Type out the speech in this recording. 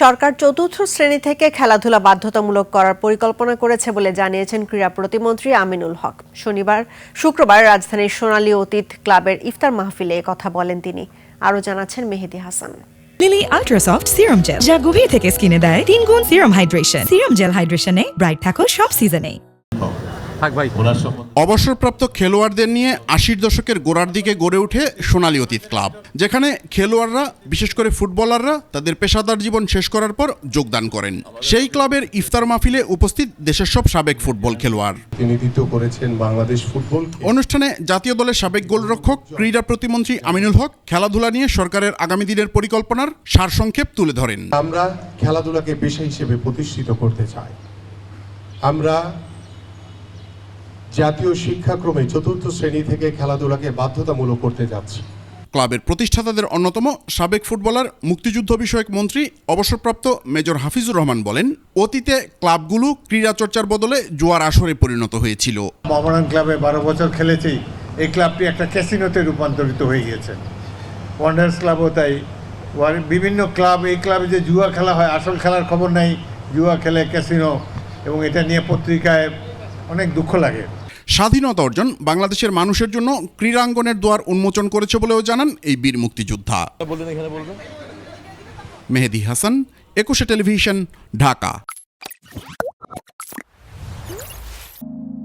সরকার চতুর্থ শ্রেণী থেকে খেলাধুলা বাধ্যতামূলক করার পরিকল্পনা করেছে বলে জানিয়েছেন ক্রীড়া প্রতিমন্ত্রী আমিনুল হক। শুক্রবার রাজধানীর সোনালী অতীত ক্লাবের ইফতার মাহফিলে কথা বলেন তিনি। আরও জানাচ্ছেন Mehedi Hasan. Lily ultrasoft serum gel, যা গভীর থেকে স্কিনে দেয় 3 গুণ সিরাম হাইড্রেশন। সিরাম জেল হাইড্রেশনে ব্রাইট থাকো সব সিজনে। অবসরপ্রাপ্ত খেলোয়াড়দের নিয়ে ৮০ দশকের গোড়ার দিকে গড়ে ওঠে সোনালী অতীত ক্লাব, যেখানে খেলোয়াড়রা বিশেষ করে ফুটবলাররা তাদের পেশাদার জীবন শেষ করার পর যোগদান করেন। সেই ক্লাবের ইফতার মাহফিলে উপস্থিত দেশের সব সাবেক ফুটবল খেলোয়াড়। প্রতিনিধিত্ব করেছেন বাংলাদেশ ফুটবল। অনুষ্ঠানে জাতীয় দলের সাবেক গোলরক্ষক ক্রীড়া প্রতিমন্ত্রী আমিনুল হক খেলাধুলা নিয়ে সরকারের আগামী দিনের পরিকল্পনার সারসংক্ষেপ তুলে ধরেন। আমরা খেলাধুলাকে পেশা হিসেবে প্রতিষ্ঠিত করতে চাই। আমরা জাতীয় শিক্ষাক্রমে চতুর্থ শ্রেণী থেকে খেলাধুলাকে বাধ্যতামূলক করতে যাচ্ছি। ক্লাবের প্রতিষ্ঠাতাদের অন্যতম সাবেক ফুটবলার মুক্তিযুদ্ধ বিষয়ক মন্ত্রী অবসরপ্রাপ্ত মেজর হাফিজুর রহমান বলেন, অতীতে ক্লাবগুলো ক্রীড়া চর্চার বদলে জুয়ার আসরে পরিণত হয়েছিল। মোহামেডান ক্লাবে 12 বছর খেলেছি। এই ক্লাবটি একটা ক্যাসিনোতে রূপান্তরিত হয়ে গিয়েছে। ওয়ান্ডার্স ক্লাবও তাই। বিভিন্ন ক্লাব, এই ক্লাবে যে জুয়া খেলা হয়, আসল খেলার খবর নেই, জুয়া খেলে ক্যাসিনো, এবং এটা নিয়ে পত্রিকায় অনেক দুঃখ লাগে। স্বাধীনতা অর্জন বাংলাদেশের মানুষের জন্য ক্রীড়াঙ্গনের দুয়ার উন্মোচন করেছে বলেও জানান এই বীর মুক্তিযোদ্ধা। মেহেদি হাসান, 21 টেলিভিশন, ঢাকা।